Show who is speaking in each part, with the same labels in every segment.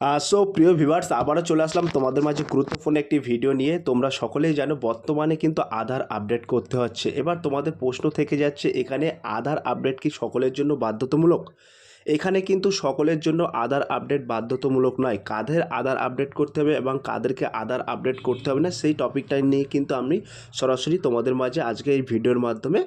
Speaker 1: So প্রিয় viewers, আবারও চলে আসলাম তোমাদের মাঝে গুরুত্বপূর্ণ একটি ভিডিও নিয়ে। তোমরা সকলেই জানো বর্তমানে কিন্তু আধার আপডেট করতে হচ্ছে। এবার তোমাদের প্রশ্ন থেকে যাচ্ছে, এখানে আধার আপডেট কি সকলের জন্য বাধ্যতামূলক? এখানে কিন্তু সকলের জন্য আধার আপডেট বাধ্যতামূলক নয়। কাদের আধার আপডেট করতে হবে এবং কাদেরকে আধার আপডেট করতে হবে না, সেই টপিকটা নিয়ে কিন্তু আমি সরাসরি তোমাদের মাঝে আজকে এই ভিডিওর মাধ্যমে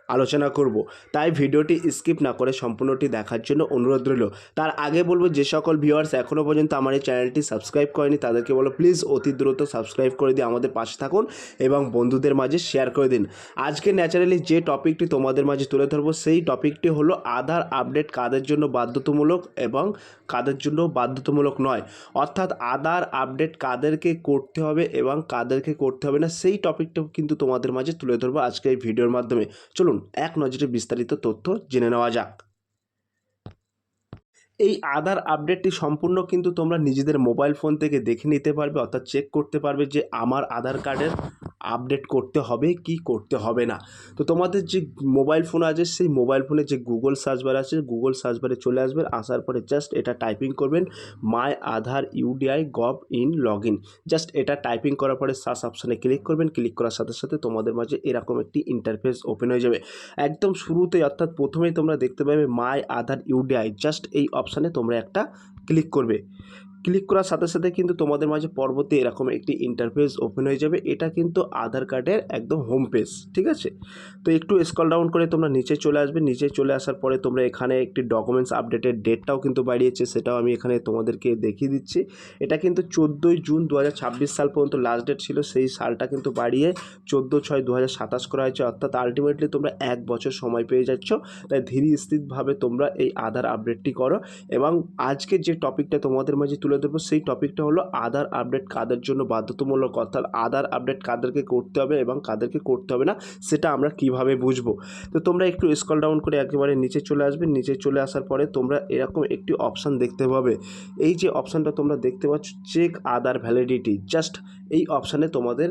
Speaker 1: আলোচনা করব। তাই ভিডিওটি স্কিপ না করে সম্পূর্ণটি দেখার জন্য অনুরোধ রইল। তার আগে বলবো, যে সকল ভিউয়ার্স এখনও পর্যন্ত আমার এই চ্যানেলটি সাবস্ক্রাইব করেনি তাদেরকে বলো প্লিজ অতি দ্রুত সাবস্ক্রাইব করে দিয়ে আমাদের পাশে থাকুন এবং বন্ধুদের মাঝে শেয়ার করে দিন। আজকে ন্যাচারালি যে টপিকটি তোমাদের মাঝে তুলে ধরবো সেই টপিকটি হলো আধার আপডেট কাদের জন্য বাধ্যতামূলক এবং কাদের জন্য বাধ্যতামূলক নয়, অর্থাৎ আধার আপডেট কাদেরকে করতে হবে এবং কাদেরকে করতে হবে না, সেই টপিকটাও কিন্তু তোমাদের মাঝে তুলে ধরবো আজকে এই ভিডিওর মাধ্যমে। চলুন এক নজরে বিস্তারিত তথ্য জেনে নেওয়া যাক। এই আধার আপডেটটি সম্পূর্ণ কিন্তু তোমরা নিজেদের মোবাইল ফোন থেকে দেখে নিতে পারবে, অর্থাৎ চেক করতে পারবে যে আমার আধার কার্ডের আপডেট করতে হবে কি করতে হবে না। তো তোমাদের যে মোবাইল ফোন আছে সেই মোবাইল ফোনে যে গুগল সার্চ বার আছে, গুগল সার্চ বারে চলে আসবেন। আসার পরে জাস্ট এটা টাইপিং করবেন, my Aadhaar UDI gov in log in. Just এটা টাইপিং করার পরে সার্চ অপশানে ক্লিক করবেন। ক্লিক করার সাথে সাথে তোমাদের মাঝে এরকম একটি ইন্টারফেস ওপেন হয়ে যাবে। একদম শুরুতেই অর্থাৎ প্রথমেই তোমরা দেখতে পাবে মাই আধার ইউডিআই। জাস্ট এই অপশানে তোমরা একটা ক্লিক করবে। ক্লিক করার সাথে সাথে কিন্তু তোমাদের মাঝে পরবর্তী এরকম একটি ইন্টারফেস ওপেন হয়ে যাবে। এটা কিন্তু আধার কার্ডের একদম হোম পেজ, ঠিক আছে। তো একটু স্ক্রল ডাউন করে তোমরা নিচে চলে আসবে। নিচে চলে আসার পরে তোমরা এখানে একটি ডকুমেন্টস আপডেটের ডেটটাও কিন্তু বাড়িয়েছে, সেটাও আমি এখানে তোমাদেরকে দেখিয়ে দিচ্ছি। এটা কিন্তু 14ই জুন 2026 সাল পর্যন্ত লাস্ট ডেট ছিল, সেই সালটা কিন্তু বাড়িয়ে 14/6/2027 করা হয়েছে। অর্থাৎ আলটিমেটলি তোমরা 1 বছর সময় পেয়ে যাচ্ছ। তাই ধীর স্থিরভাবে তোমরা এই আধার আপডেটটি করো। এবং আজকে যে টপিকটা তোমাদের মাঝে তুলে ধরবো সেই টপিকটা হলো আধার আপডেট কাদের জন্য বাধ্যতামূলক, অর্থাৎ আধার আপডেট কাদেরকে করতে হবে এবং কাদেরকে করতে হবে না সেটা আমরা কিভাবে বুঝবো। তো তোমরা একটু স্ক্রল ডাউন করে একেবারে নিচে চলে আসবে। নিচে চলে আসার পরে তোমরা এরকম একটি অপশান দেখতে পাবে। এই যে অপশানটা তোমরা দেখতে পাচ্ছ, চেক আধার ভ্যালিডিটি, জাস্ট এই অপশানে তোমাদের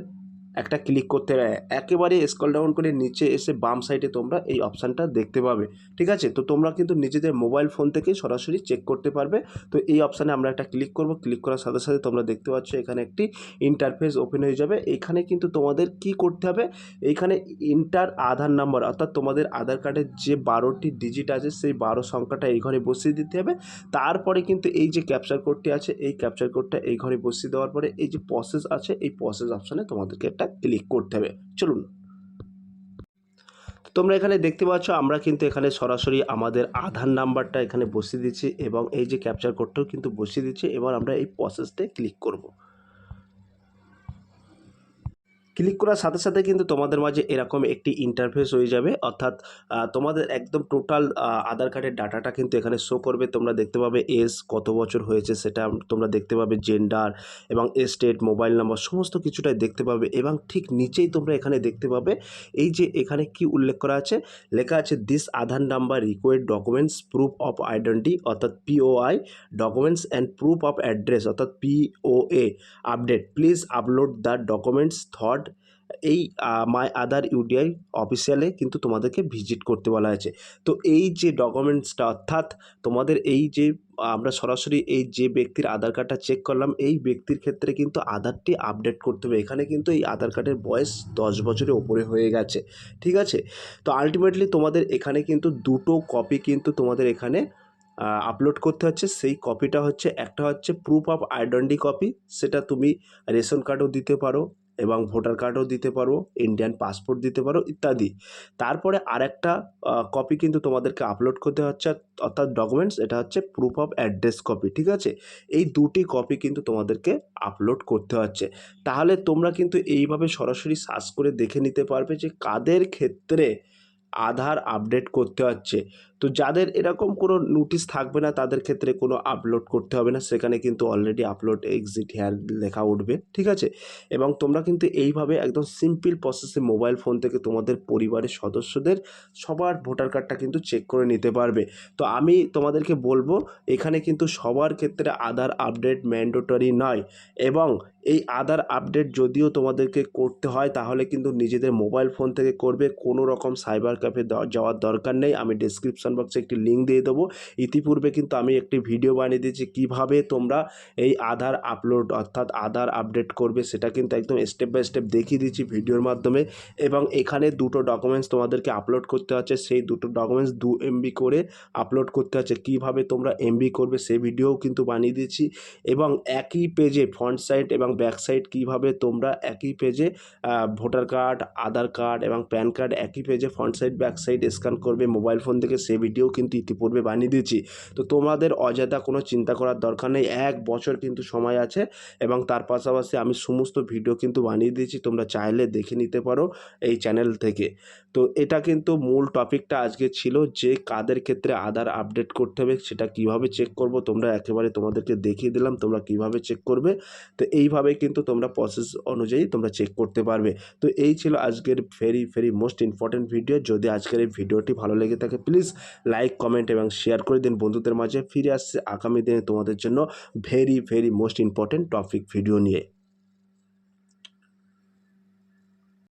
Speaker 1: একটা ক্লিক করতে হবে। একেবারে স্ক্রল ডাউন করে নিচে এসে বাম সাইডে তোমরা এই অপশানটা দেখতে পাবে, ঠিক আছে। তো তোমরা কিন্তু নিজেদের মোবাইল ফোন থেকে সরাসরি চেক করতে পারবে। তো এই অপশানে আমরা একটা ক্লিক করব। ক্লিক করার সাথে সাথে তোমরা দেখতে পাচ্ছ এখানে একটি ইন্টারফেস ওপেন হয়ে যাবে। এখানে কিন্তু তোমাদের কি করতে হবে, এইখানে ইন্টার আধার নাম্বার, অর্থাৎ তোমাদের আধার কার্ডের যে 12টি ডিজিট আছে সেই 12 সংখ্যাটা এই ঘরে বসিয়ে দিতে হবে। তারপরে কিন্তু এই যে ক্যাপচার কোডটি আছে এই ক্যাপচার কোডটা এই ঘরে বসিয়ে দেওয়ার পরে এই যে প্রসেস আছে এই প্রসেস অপশানে তোমাদেরকে একটা ক্লিক করতে হবে। চলুন, তোমরা এখানে দেখতে পাচ্ছ আমরা কিন্তু এখানে সরাসরি আমাদের আধার নাম্বারটা এখানে বসিয়ে দিচ্ছি এবং এই যে ক্যাপচার কোডটাও কিন্তু বসিয়ে দিচ্ছি। এবার আমরা এই প্রসেসতে ক্লিক করব। ক্লিক করার সাথে সাথে কিন্তু তোমাদের মাঝে এরকম একটি ইন্টারফেস হয়ে যাবে, অর্থাৎ তোমাদের একদম টোটাল আধার কার্ডের ডাটাটা কিন্তু এখানে শো করবে। তোমরা দেখতে পাবে এজ কত বছর হয়েছে সেটা তোমরা দেখতে পাবে, জেন্ডার এবং স্টেট, মোবাইল নাম্বার সমস্ত কিছুটাই দেখতে পাবে। এবং ঠিক নিচেই তোমরা এখানে দেখতে পাবে এই যে এখানে কি উল্লেখ করা আছে, লেখা আছে this Aadhaar number required documents proof of identity, অর্থাৎ POI documents and proof of address, অর্থাৎ POA update, please upload the documents thought. এই মাই আধার ইউডিআই অফিসিয়ালে কিন্তু তোমাদেরকে ভিজিট করতে বলা হয়েছে। তো এই যে ডকুমেন্টসটা, অর্থাৎ তোমাদের এই যে আমরা সরাসরি এই যে ব্যক্তির আধার কার্ডটা চেক করলাম এই ব্যক্তির ক্ষেত্রে কিন্তু আধারটি আপডেট করতে হবে। এখানে কিন্তু এই আধার কার্ডের বয়স 10 বছরের ওপরে হয়ে গেছে, ঠিক আছে। তো আলটিমেটলি তোমাদের এখানে কিন্তু দুটো কপি কিন্তু তোমাদের এখানে আপলোড করতে হচ্ছে। সেই কপিটা হচ্ছে, একটা হচ্ছে প্রুফ অফ আইডেন্টি কপি, সেটা তুমি রেশন কার্ডও দিতে পারো এবং ভোটার কার্ডও দিতে পারো, ইন্ডিয়ান পাসপোর্ট দিতে পারো ইত্যাদি। তারপরে আরেকটা কপি কিন্তু তোমাদেরকে আপলোড করতে হচ্ছে, অর্থাৎ ডকুমেন্টস, এটা হচ্ছে প্রুফ অফ অ্যাড্রেস কপি, ঠিক আছে। এই দুটি কপি কিন্তু তোমাদেরকে আপলোড করতে হচ্ছে। তাহলে তোমরা কিন্তু এইভাবে সরাসরি সার্চ করে দেখে নিতে পারবে যে কাদের ক্ষেত্রে আধার আপডেট করতে হচ্ছে। তো যাদের এরকম কোনো নোটিশ থাকবে না তাদের ক্ষেত্রে কোনো আপলোড করতে হবে না, সেখানে কিন্তু অলরেডি আপলোড এক্সিট হেয়ার লেখা উঠবে, ঠিক আছে। এবং তোমরা কিন্তু এইভাবে একদম সিম্পল প্রসেসে মোবাইল ফোন থেকে তোমাদের পরিবারের সদস্যদের সবার ভোটার কার্ডটা কিন্তু চেক করে নিতে পারবে। তো আমি তোমাদেরকে বলবো এখানে কিন্তু সবার ক্ষেত্রে আধার আপডেট ম্যান্ডেটরি নয়। এবং এই আধার আপডেট যদিও তোমাদেরকে করতে হয় তাহলে কিন্তু নিজেদের মোবাইল ফোন থেকে করবে, কোনো রকম সাইবার ক্যাফে যাওয়ার দরকার নেই। আমি ডেসক্রিপশন ডেসক্রিপশন বক্সে একটি লিঙ্ক দিয়ে দেবো। ইতিপূর্বে কিন্তু আমি একটি ভিডিও বানিয়ে দিয়েছি কীভাবে তোমরা এই আধার আপলোড অর্থাৎ আধার আপডেট করবে, সেটা কিন্তু একদম স্টেপ বাই স্টেপ দেখিয়ে দিয়েছি ভিডিওর মাধ্যমে। এবং এখানে দুটো ডকুমেন্টস তোমাদেরকে আপলোড করতে হচ্ছে, সেই দুটো ডকুমেন্টস 2 MB করে আপলোড করতে হচ্ছে। কীভাবে তোমরা MB করবে সেই ভিডিওও কিন্তু বানিয়ে দিয়েছি। এবং একই পেজে ফ্রন্ট সাইড এবং ব্যাক সাইড কীভাবে তোমরা একই পেজে ভোটার কার্ড, আধার কার্ড এবং প্যান কার্ড একই পেজে front side back side scan করবে মোবাইল ফোন থেকে, সে ভিডিও কিন্তু ইতিপূর্বে বানিয়ে দিয়েছি। তো তোমাদের অযথা কোনো চিন্তা করার দরকার নেই, 1 বছর কিন্তু সময় আছে। এবং তার পাশাপাশি আমি সমস্ত ভিডিও কিন্তু বানিয়ে দিয়েছি, তোমরা চাইলে দেখে নিতে পারো এই চ্যানেল থেকে। তো এটা কিন্তু মূল টপিকটা আজকে ছিল যে কাদের ক্ষেত্রে আধার আপডেট করতে হবে, সেটা কিভাবে চেক করব তোমরা একেবারে তোমাদেরকে দেখিয়ে দিলাম তোমরা কিভাবে চেক করবে। তো এইভাবে কিন্তু তোমরা প্রসেস অনুযায়ী তোমরা চেক করতে পারবে। তো এই ছিল আজকের ভেরি মোস্ট ইম্পর্টেন্ট ভিডিও। যদি আজকের এই ভিডিওটি ভালো লেগে থাকে প্লিজ লাইক, কমেন্ট এবং শেয়ার করে দিন বন্ধুদের মাঝে। ফিরে আসছে আগামী দিনে তোমাদের জন্য very most important topic video নিয়ে।